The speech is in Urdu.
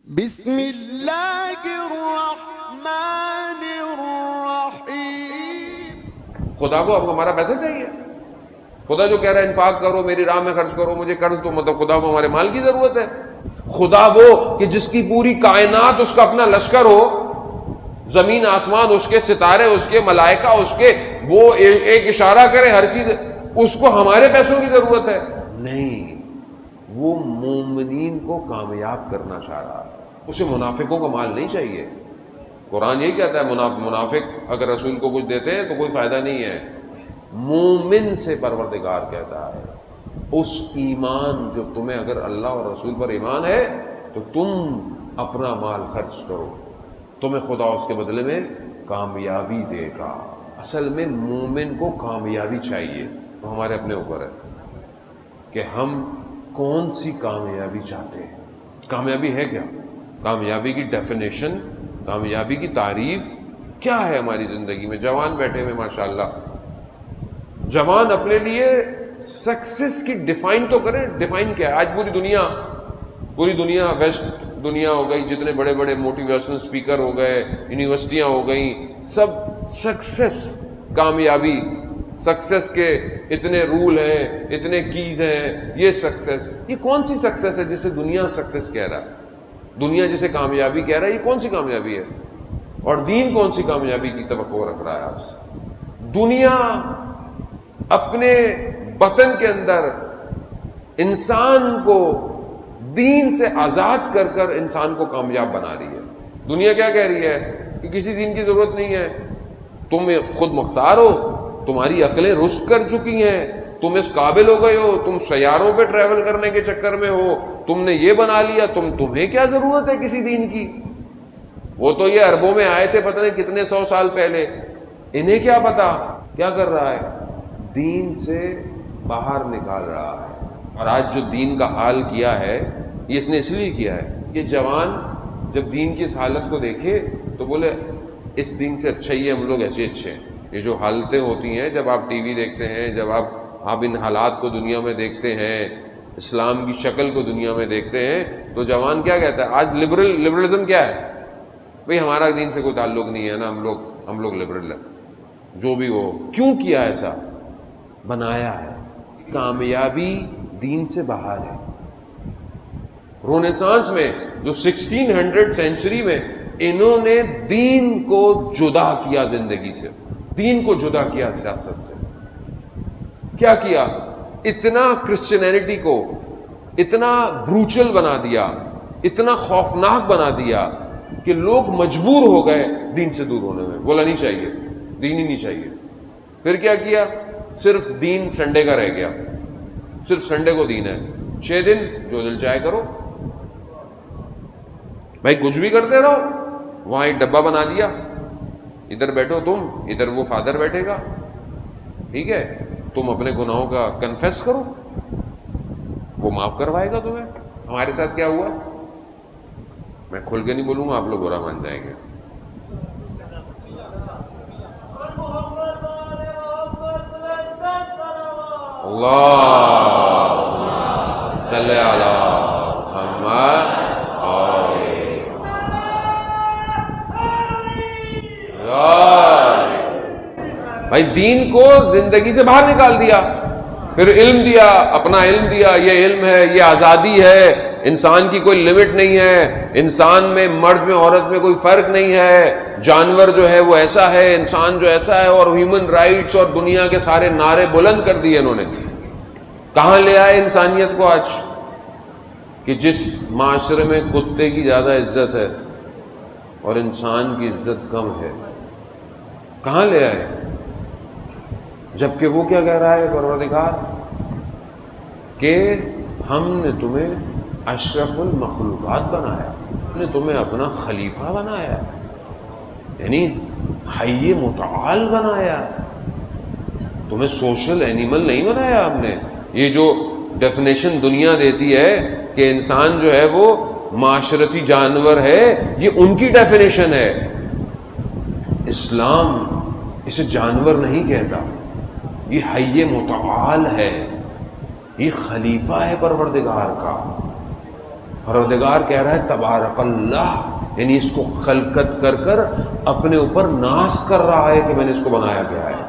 بسم اللہ الرحمن الرحیم۔ خدا کو اب ہمارا پیسہ چاہیے؟ خدا جو کہہ رہا ہے انفاق کرو، میری راہ میں خرچ کرو، مجھے قرض دو، مطلب خدا کو ہمارے مال کی ضرورت ہے؟ خدا وہ کہ جس کی پوری کائنات اس کا اپنا لشکر ہو، زمین آسمان اس کے، ستارے اس کے، ملائکہ اس کے، وہ ایک اشارہ کرے ہر چیز، اس کو ہمارے پیسوں کی ضرورت ہے؟ نہیں، وہ مومنین کو کامیاب کرنا چاہ رہا ہے، اسے منافقوں کا مال نہیں چاہیے۔ قرآن یہی کہتا ہے منافق اگر رسول کو کچھ دیتے ہیں تو کوئی فائدہ نہیں ہے۔ مومن سے پروردگار کہتا ہے اس ایمان جو تمہیں، اگر اللہ اور رسول پر ایمان ہے تو تم اپنا مال خرچ کرو، تمہیں خدا اس کے بدلے میں کامیابی دے گا۔ اصل میں مومن کو کامیابی چاہیے، وہ ہمارے اپنے اوپر ہے کہ ہم کون سی کامیابی چاہتے ہیں۔ کامیابی ہے کیا؟ کامیابی کی ڈیفینیشن، کامیابی کی تعریف کیا ہے ہماری زندگی میں؟ جوان بیٹھے ہوئے ماشاءاللہ، جوان اپنے لیے سکسیس کی ڈیفائن تو کریں۔ ڈیفائن کیا ہے؟ آج پوری دنیا ویسٹ دنیا ہو گئی، جتنے بڑے بڑے موٹیویشنل اسپیکر ہو گئے، یونیورسٹیاں ہو گئیں، سب سکسیس، کامیابی، سکسیس کے اتنے رول ہیں، اتنے کیز ہیں، یہ سکسیس، یہ کون سی سکسیس ہے جسے دنیا سکسیس کہہ رہا ہے؟ دنیا جسے کامیابی کہہ رہا ہے، یہ کون سی کامیابی ہے؟ اور دین کون سی کامیابی کی توقع رکھ رہا ہے آپ سے؟ دنیا اپنے بطن کے اندر انسان کو دین سے آزاد کر کر انسان کو کامیاب بنا رہی ہے۔ دنیا کیا کہہ رہی ہے کہ کسی دین کی ضرورت نہیں ہے، تم خود مختار ہو، تمہاری عقلیں رشد کر چکی ہیں، تم اس قابل ہو گئے ہو، تم سیاروں پہ ٹریول کرنے کے چکر میں ہو، تم نے یہ بنا لیا، تمہیں کیا ضرورت ہے کسی دین کی؟ وہ تو یہ عربوں میں آئے تھے پتہ نہیں کتنے 100 سال پہلے، انہیں کیا پتا کیا کر رہا ہے؟ دین سے باہر نکال رہا ہے۔ اور آج جو دین کا حال کیا ہے، یہ اس نے اس لیے کیا ہے، یہ جوان جب دین کی اس حالت کو دیکھے تو بولے اس دین سے اچھا ہی ہے ہم لوگ ایسے اچھے ہیں۔ یہ جو حالتیں ہوتی ہیں جب آپ ٹی وی دیکھتے ہیں، جب آپ ان حالات کو دنیا میں دیکھتے ہیں، اسلام کی شکل کو دنیا میں دیکھتے ہیں، تو جوان کیا کہتا ہے؟ آج لبرلزم کیا ہے؟ بھئی ہمارا دین سے کوئی تعلق نہیں ہے نا، ہم لوگ لبرل ہیں، جو بھی ہو۔ کیوں کیا ایسا؟ بنایا ہے۔ کامیابی دین سے باہر ہے۔ رونیسانس میں جو 1600 سینچری میں انہوں نے دین کو جدا کیا زندگی سے، دین کو جدا کیا سیاست سے۔ کیا کیا؟ اتنا کرسچینٹی کو اتنا بروچل بنا دیا، اتنا خوفناک بنا دیا کہ لوگ مجبور ہو گئے دین سے دور ہونے میں۔ بولا نہیں چاہیے، دین ہی نہیں چاہیے۔ پھر کیا کیا؟ صرف دین سنڈے کا رہ گیا، صرف سنڈے کو دین ہے، 6 دن جو دل چاہے کرو، بھائی کچھ بھی کرتے رہو۔ وہاں ایک ڈبہ بنا دیا، ادھر بیٹھو تم، ادھر وہ فادر بیٹھے گا، ٹھیک ہے؟ تم اپنے گناہوں کا کنفیس کرو، وہ معاف کروائے گا تمہیں۔ ہمارے ساتھ کیا ہوا؟ میں کھل کے نہیں بولوں گا، آپ لوگ برا مان جائیں گے۔ اللہ صلی علی محمد۔ بھائی دین کو زندگی سے باہر نکال دیا، پھر علم دیا، اپنا علم دیا، یہ علم ہے، یہ آزادی ہے، انسان کی کوئی لمٹ نہیں ہے، انسان میں، مرد میں، عورت میں کوئی فرق نہیں ہے، جانور جو ہے وہ ایسا ہے، انسان جو ایسا ہے، اور ہیومن رائٹس اور دنیا کے سارے نعرے بلند کر دیے انہوں نے۔ کہاں لے آئے انسانیت کو آج؟ کہ جس معاشرے میں کتے کی زیادہ عزت ہے اور انسان کی عزت کم ہے، کہاں لے آئے؟ جبکہ وہ کیا کہہ رہا ہے پروردگار کہ ہم نے تمہیں اشرف المخلوقات بنایا، ہم نے تمہیں اپنا خلیفہ بنایا، یعنی حی متعال بنایا، تمہیں سوشل اینیمل نہیں بنایا ہم نے۔ یہ جو ڈیفینیشن دنیا دیتی ہے کہ انسان جو ہے وہ معاشرتی جانور ہے، یہ ان کی ڈیفینیشن ہے۔ اسلام اسے جانور نہیں کہتا، یہ حی متعال ہے، یہ خلیفہ ہے پروردگار کا۔ پروردگار کہہ رہا ہے تبارک اللہ، یعنی اس کو خلقت کر کر اپنے اوپر ناز کر رہا ہے کہ میں نے اس کو بنایا گیا ہے۔